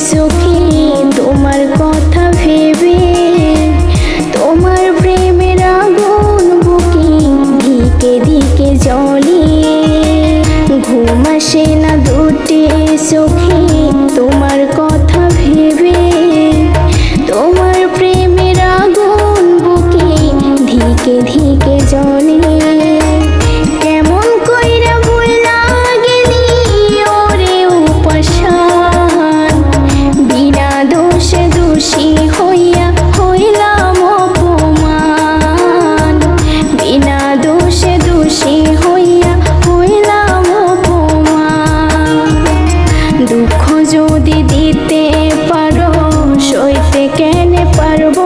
সুখী তোমার কথা ভেবে, তোমার প্রেমের আগুন বুকে দিকে দিকে জ্বলে। ঘুম আসে না দুটি সুখী তোমার কথা ভেবে, তোমার প্রেমের আগুন বুকে ধিকে ধিকে জ্বলে। কেমন কইরা ভুইলা গেলি ওরে উপাসান, বিনা দোষে দোষী হইয়া হইলাম অপমান, বিনা দোষে দোষী হইয়া হইলাম অপমান। দুঃখ যদি দিতে পারো সইতে কেন পারবো